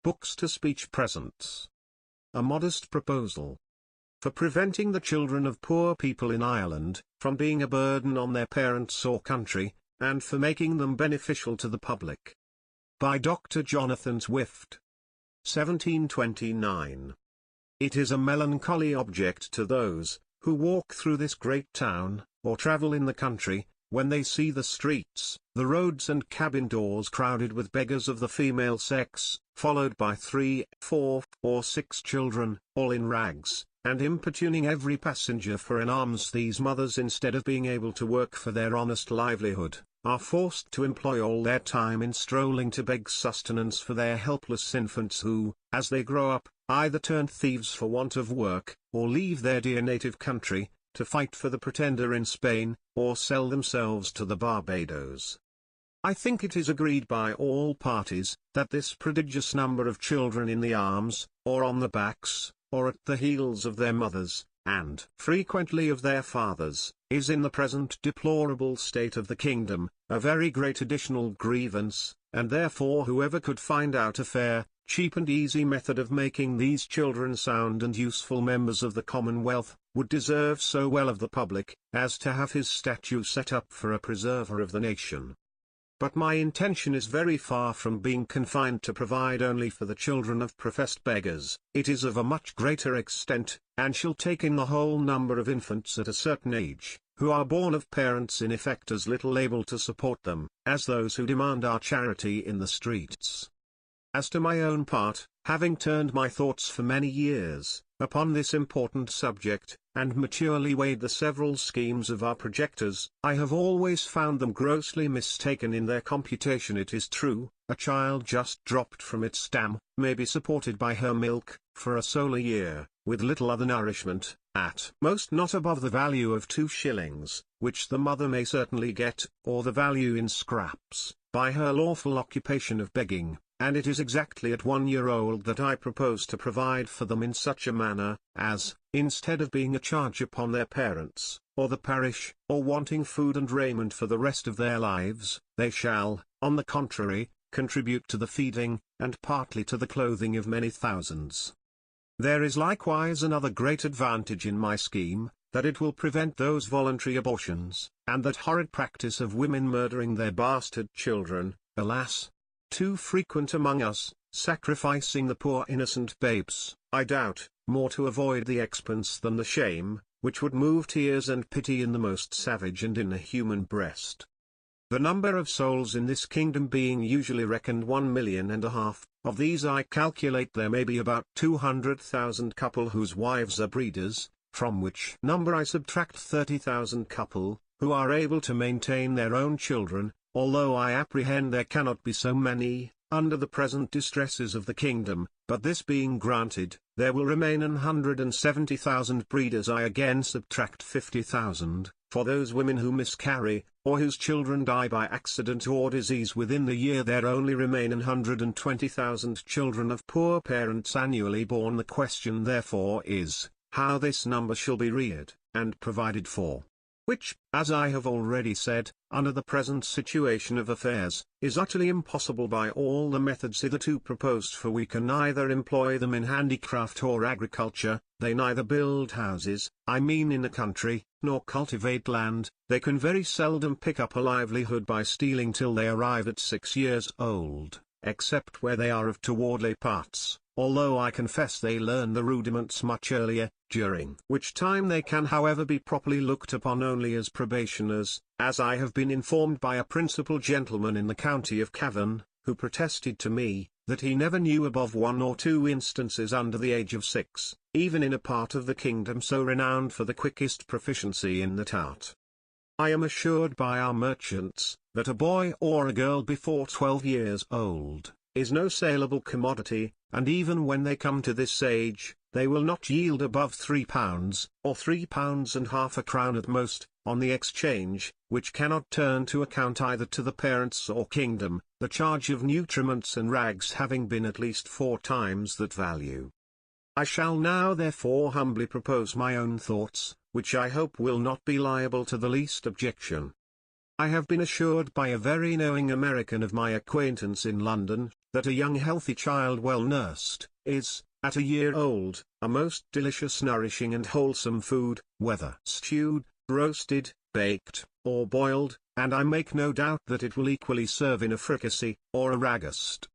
Books-to-speech presents. A modest proposal. For preventing the children of poor people in Ireland from being a burden on their parents or country, and for making them beneficial to the public. By Dr. Jonathan Swift. 1729. It is a melancholy object to those who walk through this great town, or travel in the country, when they see the streets, the roads and cabin doors crowded with beggars of the female sex, followed by 3, 4, or 6 children, all in rags, and importuning every passenger for an alms. These mothers, instead of being able to work for their honest livelihood, are forced to employ all their time in strolling to beg sustenance for their helpless infants who, as they grow up, either turn thieves for want of work, or leave their dear native country, to fight for the Pretender in Spain, or sell themselves to the Barbados. I think it is agreed by all parties, that this prodigious number of children in the arms, or on the backs, or at the heels of their mothers, and frequently of their fathers, is in the present deplorable state of the kingdom, a very great additional grievance, and therefore whoever could find out a fair, cheap and easy method of making these children sound and useful members of the Commonwealth, would deserve so well of the public, as to have his statue set up for a preserver of the nation. But my intention is very far from being confined to provide only for the children of professed beggars. It is of a much greater extent, and shall take in the whole number of infants at a certain age, who are born of parents in effect as little able to support them, as those who demand our charity in the streets. As to my own part, having turned my thoughts for many years upon this important subject, and maturely weighed the several schemes of our projectors, I have always found them grossly mistaken in their computation. It is true, a child just dropped from its dam may be supported by her milk, for a solar year, with little other nourishment, at most not above the value of 2 shillings, which the mother may certainly get, or the value in scraps, by her lawful occupation of begging. And it is exactly at 1 year old that I propose to provide for them in such a manner, as, instead of being a charge upon their parents, or the parish, or wanting food and raiment for the rest of their lives, they shall, on the contrary, contribute to the feeding, and partly to the clothing of many thousands. There is likewise another great advantage in my scheme, that it will prevent those voluntary abortions, and that horrid practice of women murdering their bastard children, alas! Too frequent among us, sacrificing the poor innocent babes, I doubt, more to avoid the expense than the shame, which would move tears and pity in the most savage and inhuman breast. The number of souls in this kingdom being usually reckoned 1,5 million, of these I calculate there may be about 200,000 couple whose wives are breeders, from which number I subtract 30,000 couple, who are able to maintain their own children, although I apprehend there cannot be so many, under the present distresses of the kingdom. But this being granted, there will remain 170,000 breeders. I again subtract 50,000, for those women who miscarry, or whose children die by accident or disease within the year. There only remain 120,000 children of poor parents annually born. The question therefore is, how this number shall be reared, and provided for. Which, as I have already said, under the present situation of affairs, is utterly impossible by all the methods hitherto proposed, for we can neither employ them in handicraft or agriculture, they neither build houses, I mean in the country, nor cultivate land, they can very seldom pick up a livelihood by stealing till they arrive at 6 years old, except where they are of towardly parts, although I confess they learn the rudiments much earlier, during which time they can however be properly looked upon only as probationers, as I have been informed by a principal gentleman in the county of Cavan, who protested to me, that he never knew above 1 or 2 instances under the age of 6, even in a part of the kingdom so renowned for the quickest proficiency in that art. I am assured by our merchants, that a boy or a girl before 12 years old, is no saleable commodity, and even when they come to this age, they will not yield above £3, or £3.5 a crown at most, on the exchange, which cannot turn to account either to the parents or kingdom, the charge of nutriments and rags having been at least 4 times that value. I shall now therefore humbly propose my own thoughts, which I hope will not be liable to the least objection. I have been assured by a very knowing American of my acquaintance in London, that a young healthy child well nursed, is, at a year old, a most delicious nourishing and wholesome food, whether stewed, roasted, baked, or boiled, and I make no doubt that it will equally serve in a fricassee, or a ragust.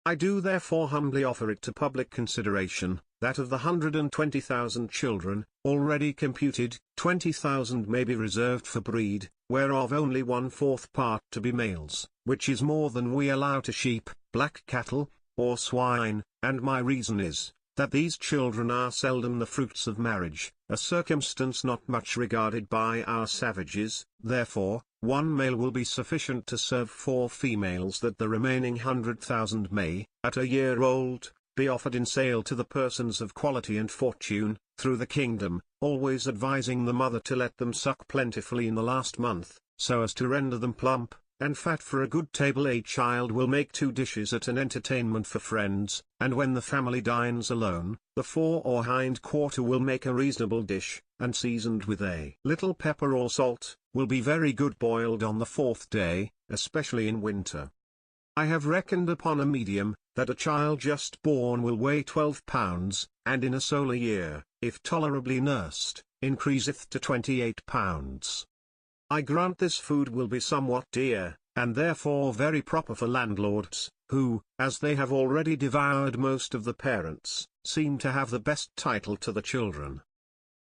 I do therefore humbly offer it to public consideration, that of the 120,000 children, already computed, 20,000 may be reserved for breed, whereof only 1/4 part to be males, which is more than we allow to sheep, black cattle, or swine, and my reason is, that these children are seldom the fruits of marriage, a circumstance not much regarded by our savages, therefore, 1 male will be sufficient to serve 4 females, that the remaining 100,000 may, at a year old, be offered in sale to the persons of quality and fortune, through the kingdom, always advising the mother to let them suck plentifully in the last month, so as to render them plump and fat for a good table. A child will make 2 dishes at an entertainment for friends, and when the family dines alone, the fore or hind quarter will make a reasonable dish, and seasoned with a little pepper or salt, will be very good boiled on the 4th day, especially in winter. I have reckoned upon a medium, that a child just born will weigh 12 pounds, and in a solar year, if tolerably nursed, increaseth to 28 pounds. I grant this food will be somewhat dear, and therefore very proper for landlords, who, as they have already devoured most of the parents, seem to have the best title to the children.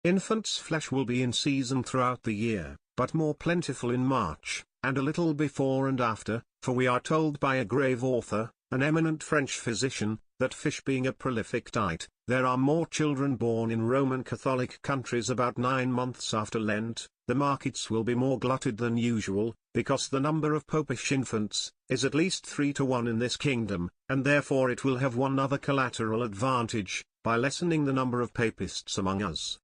Infants' flesh will be in season throughout the year, but more plentiful in March, and a little before and after, for we are told by a grave author, an eminent French physician, that fish being a prolific diet, there are more children born in Roman Catholic countries about 9 months after Lent. The markets will be more glutted than usual, because the number of popish infants is at least 3 to 1 in this kingdom, and therefore it will have one other collateral advantage, by lessening the number of papists among us.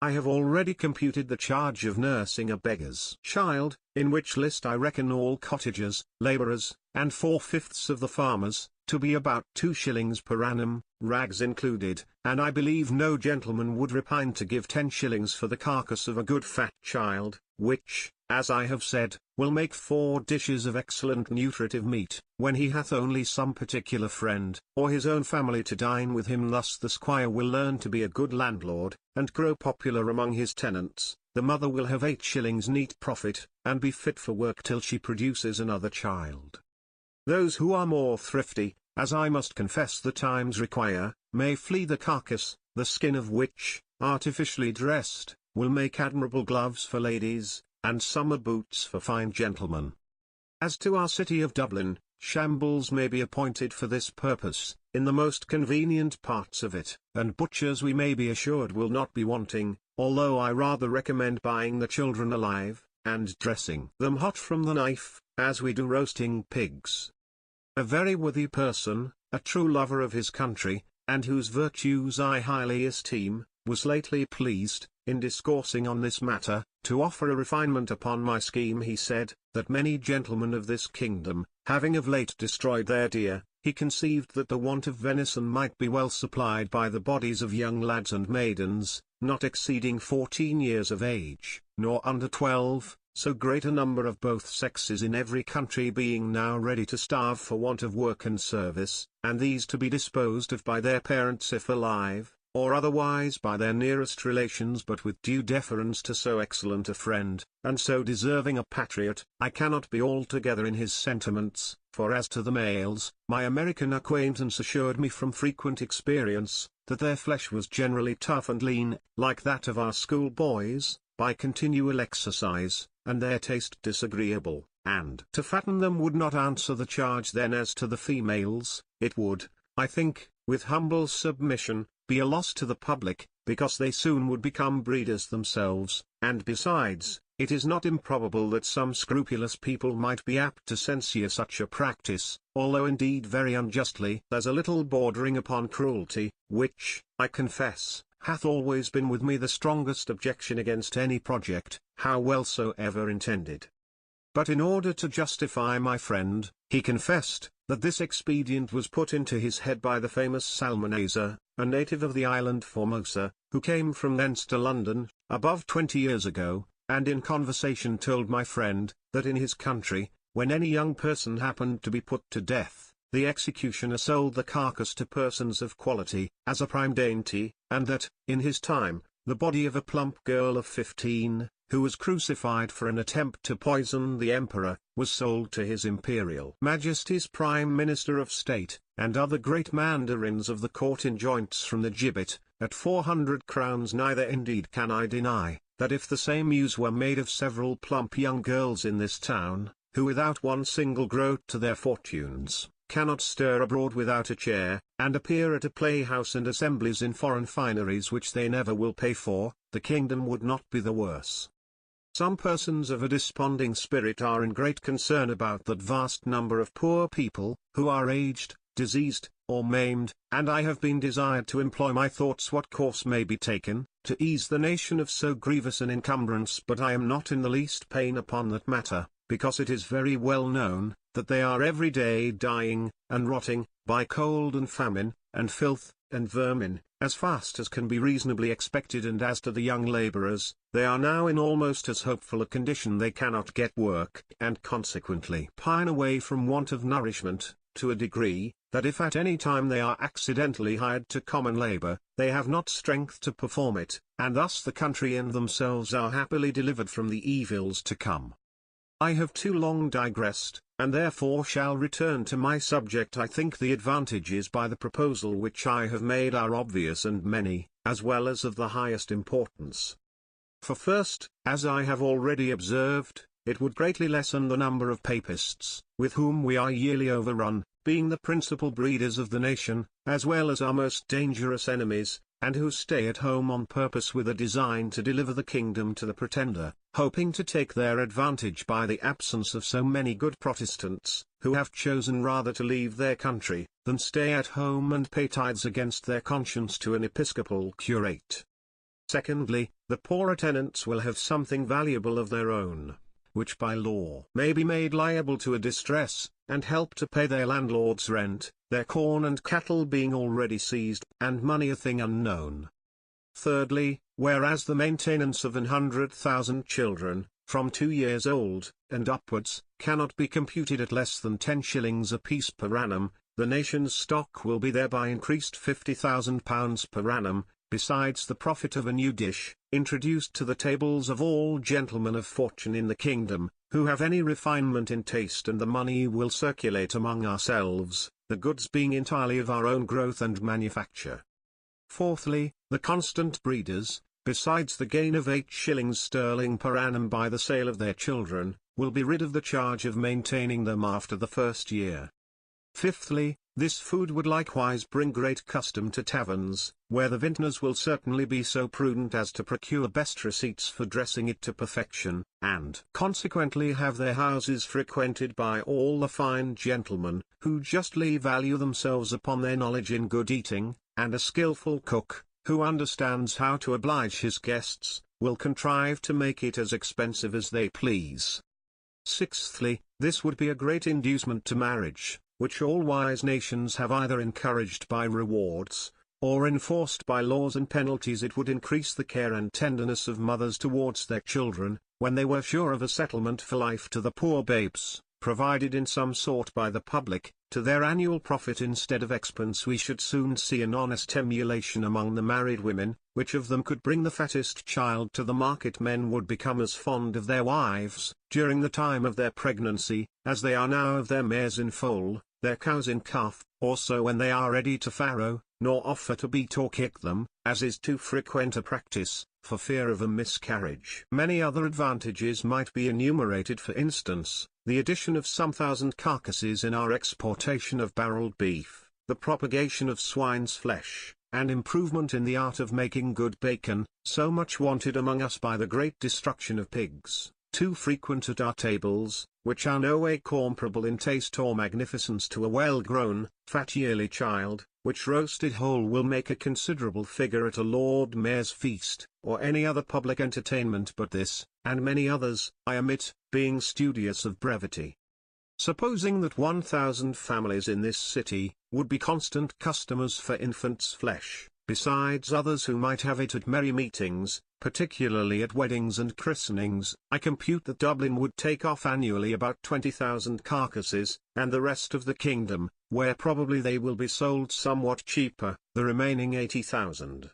I have already computed the charge of nursing a beggar's child, in which list I reckon all cottagers, labourers, and 4/5 of the farmers, to be about 2 shillings per annum, rags included, and I believe no gentleman would repine to give 10 shillings for the carcass of a good fat child, which, as I have said, will make 4 dishes of excellent nutritive meat, when he hath only some particular friend, or his own family to dine with him. Thus the squire will learn to be a good landlord, and grow popular among his tenants. The mother will have 8 shillings neat profit, and be fit for work till she produces another child. Those who are more thrifty, as I must confess the times require, may flea the carcass, the skin of which, artificially dressed, will make admirable gloves for ladies, and summer boots for fine gentlemen. As to our city of Dublin, shambles may be appointed for this purpose, in the most convenient parts of it, and butchers we may be assured will not be wanting, although I rather recommend buying the children alive, and dressing them hot from the knife, as we do roasting pigs. A very worthy person, a true lover of his country, and whose virtues I highly esteem, was lately pleased, in discoursing on this matter, to offer a refinement upon my scheme. He said, that many gentlemen of this kingdom, having of late destroyed their deer, he conceived that the want of venison might be well supplied by the bodies of young lads and maidens, not exceeding 14 years of age, nor under 12, so great a number of both sexes in every country being now ready to starve for want of work and service, and these to be disposed of by their parents if alive, or otherwise by their nearest relations, but with due deference to so excellent a friend, and so deserving a patriot. I cannot be altogether in his sentiments, for as to the males, my American acquaintance assured me from frequent experience, that their flesh was generally tough and lean, like that of our school boys, by continual exercise, and their taste disagreeable, and to fatten them would not answer the charge. Then as to the females, it would, I think, with humble submission, be a loss to the public, because they soon would become breeders themselves, and besides, it is not improbable that some scrupulous people might be apt to censure such a practice, although indeed very unjustly, as a little bordering upon cruelty, which, I confess, hath always been with me the strongest objection against any project, how well soever intended. But in order to justify my friend, he confessed, that this expedient was put into his head by the famous Salmanaser, a native of the island Formosa, who came from thence to London, above 20 years ago, and in conversation told my friend, that in his country, when any young person happened to be put to death, the executioner sold the carcass to persons of quality, as a prime dainty, and that, in his time, the body of a plump girl of 15, who was crucified for an attempt to poison the emperor, was sold to his imperial majesty's prime minister of state, and other great mandarins of the court in joints from the gibbet, at 400 crowns. Neither indeed can I deny, that if the same use were made of several plump young girls in this town, who without one single groat to their fortunes, cannot stir abroad without a chair, and appear at a playhouse and assemblies in foreign fineries which they never will pay for, the kingdom would not be the worse. Some persons of a desponding spirit are in great concern about that vast number of poor people, who are aged, diseased, or maimed, and I have been desired to employ my thoughts what course may be taken, to ease the nation of so grievous an encumbrance. But I am not in the least pain upon that matter, because it is very well known, that they are every day dying, and rotting, by cold and famine, and filth, and vermin, as fast as can be reasonably expected. And as to the young labourers, they are now in almost as hopeful a condition they cannot get work, and consequently pine away from want of nourishment, to a degree, that if at any time they are accidentally hired to common labour, they have not strength to perform it, and thus the country and themselves are happily delivered from the evils to come. I have too long digressed, and therefore shall return to my subject. I think the advantages by the proposal which I have made are obvious and many, as well as of the highest importance. For first, as I have already observed, it would greatly lessen the number of papists, with whom we are yearly overrun, being the principal breeders of the nation, as well as our most dangerous enemies, and who stay at home on purpose with a design to deliver the kingdom to the pretender, hoping to take their advantage by the absence of so many good Protestants, who have chosen rather to leave their country, than stay at home and pay tithes against their conscience to an episcopal curate. Secondly, the poorer tenants will have something valuable of their own, which by law may be made liable to a distress, and help to pay their landlord's rent, their corn and cattle being already seized, and money a thing unknown. Thirdly, whereas the maintenance of 100,000 children, from 2 years old, and upwards, cannot be computed at less than 10 shillings apiece per annum, the nation's stock will be thereby increased £50,000 per annum, besides the profit of a new dish, introduced to the tables of all gentlemen of fortune in the kingdom, who have any refinement in taste, and the money will circulate among ourselves, the goods being entirely of our own growth and manufacture. Fourthly, the constant breeders, besides the gain of 8 shillings sterling per annum by the sale of their children, will be rid of the charge of maintaining them after the first year. Fifthly, this food would likewise bring great custom to taverns, where the vintners will certainly be so prudent as to procure best receipts for dressing it to perfection, and consequently have their houses frequented by all the fine gentlemen, who justly value themselves upon their knowledge in good eating, and a skilful cook, who understands how to oblige his guests, will contrive to make it as expensive as they please. Sixthly, this would be a great inducement to marriage, which all wise nations have either encouraged by rewards, or enforced by laws and penalties. It would increase the care and tenderness of mothers towards their children, when they were sure of a settlement for life to the poor babes, provided in some sort by the public, to their annual profit instead of expense. We should soon see an honest emulation among the married women, which of them could bring the fattest child to the market. Men would become as fond of their wives, during the time of their pregnancy, as they are now of their mares in foal, their cows in calf, or so when they are ready to farrow, nor offer to beat or kick them, as is too frequent a practice, for fear of a miscarriage. Many other advantages might be enumerated. For instance, the addition of some 1,000 carcasses in our exportation of barrelled beef, the propagation of swine's flesh, and improvement in the art of making good bacon, so much wanted among us by the great destruction of pigs, too frequent at our tables, which are no way comparable in taste or magnificence to a well-grown, fat yearly child, which roasted whole will make a considerable figure at a Lord Mayor's feast, or any other public entertainment. But this, and many others, I omit, being studious of brevity. Supposing that 1,000 families in this city would be constant customers for infants' flesh, besides others who might have it at merry meetings, particularly at weddings and christenings. I compute that Dublin would take off annually about 20,000 carcasses, and the rest of the kingdom, where probably they will be sold somewhat cheaper, the remaining 80,000.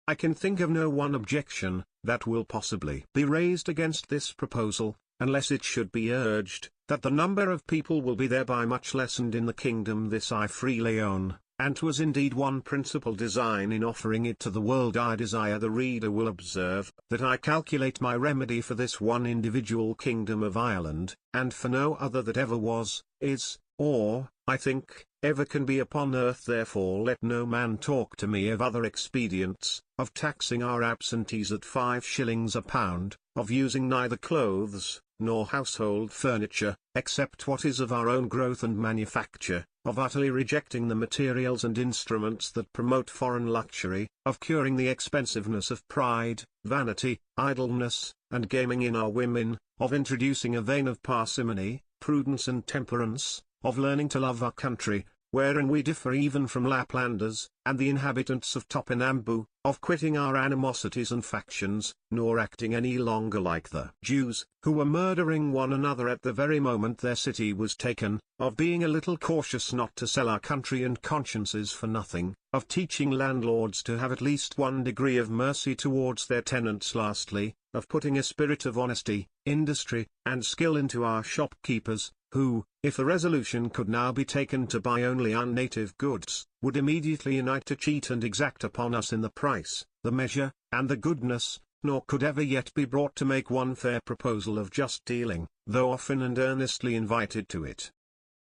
I can think of no one objection that will possibly be raised against this proposal, unless it should be urged that the number of people will be thereby much lessened in the kingdom. This I freely own, and 'twas indeed one principal design in offering it to the world. I desire the reader will observe that I calculate my remedy for this one individual kingdom of Ireland, and for no other that ever was, is, or, I think, ever can be upon earth. Therefore let no man talk to me of other expedients, of taxing our absentees at 5 shillings a pound, of using neither clothes, nor household furniture, except what is of our own growth and manufacture, of utterly rejecting the materials and instruments that promote foreign luxury, of curing the expensiveness of pride, vanity, idleness, and gaming in our women, of introducing a vein of parsimony, prudence and temperance, of learning to love our country, wherein we differ even from Laplanders, and the inhabitants of Topinambu, of quitting our animosities and factions, nor acting any longer like the Jews, who were murdering one another at the very moment their city was taken, of being a little cautious not to sell our country and consciences for nothing, of teaching landlords to have at least one degree of mercy towards their tenants. Lastly, of putting a spirit of honesty, industry, and skill into our shopkeepers, who, if a resolution could now be taken to buy only our native goods, would immediately unite to cheat and exact upon us in the price, the measure, and the goodness, nor could ever yet be brought to make one fair proposal of just dealing, though often and earnestly invited to it.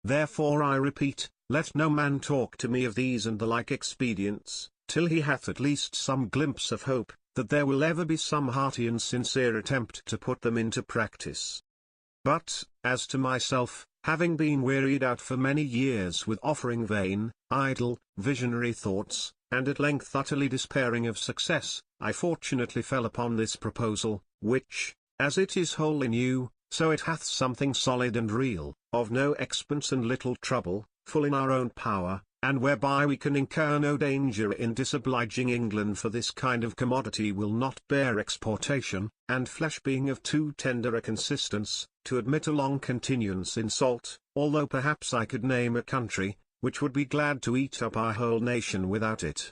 Therefore I repeat, let no man talk to me of these and the like expedients, till he hath at least some glimpse of hope, that there will ever be some hearty and sincere attempt to put them into practice. But, as to myself, having been wearied out for many years with offering vain, idle, visionary thoughts, and at length utterly despairing of success, I fortunately fell upon this proposal, which, as it is wholly new, so it hath something solid and real, of no expense and little trouble, full in our own power, and whereby we can incur no danger in disobliging England, for this kind of commodity will not bear exportation, and flesh being of too tender a consistence, to admit a long continuance in salt, although perhaps I could name a country, which would be glad to eat up our whole nation without it.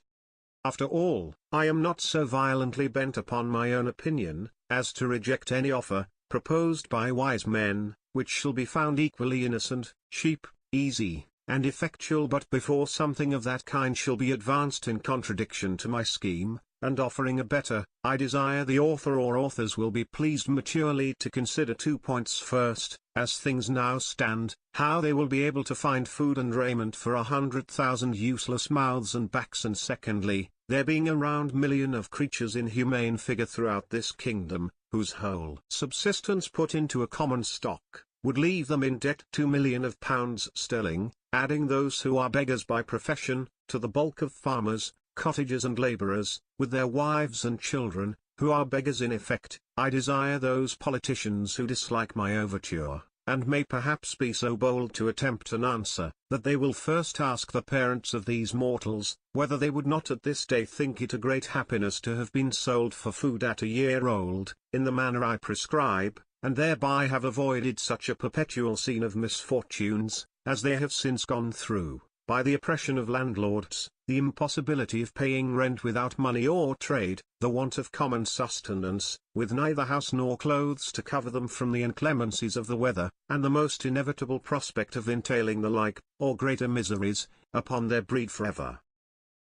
After all, I am not so violently bent upon my own opinion, as to reject any offer, proposed by wise men, which shall be found equally innocent, cheap, easy, and effectual. But before something of that kind shall be advanced in contradiction to my scheme, and offering a better, I desire the author or authors will be pleased maturely to consider 2 points. First, as things now stand, how they will be able to find food and raiment for 100,000 useless mouths and backs, and secondly, there being a round million of creatures in humane figure throughout this kingdom, whose whole subsistence put into a common stock, would leave them in debt £2,000,000 of pounds sterling, adding those who are beggars by profession, to the bulk of farmers, cottagers and labourers, with their wives and children, who are beggars in effect. I desire those politicians who dislike my overture, and may perhaps be so bold to attempt an answer, that they will first ask the parents of these mortals, whether they would not at this day think it a great happiness to have been sold for food at a year old, in the manner I prescribe, and thereby have avoided such a perpetual scene of misfortunes, as they have since gone through, by the oppression of landlords, the impossibility of paying rent without money or trade, the want of common sustenance, with neither house nor clothes to cover them from the inclemencies of the weather, and the most inevitable prospect of entailing the like, or greater miseries, upon their breed forever.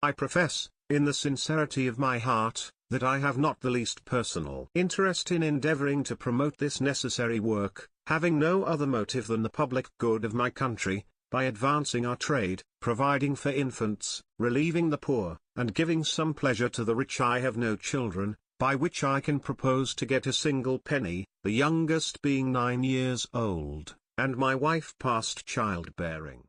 I profess, in the sincerity of my heart, that I have not the least personal interest in endeavouring to promote this necessary work, having no other motive than the public good of my country, by advancing our trade, providing for infants, relieving the poor, and giving some pleasure to the rich. I have no children, by which I can propose to get a single penny, the youngest being 9 years old, and my wife past childbearing.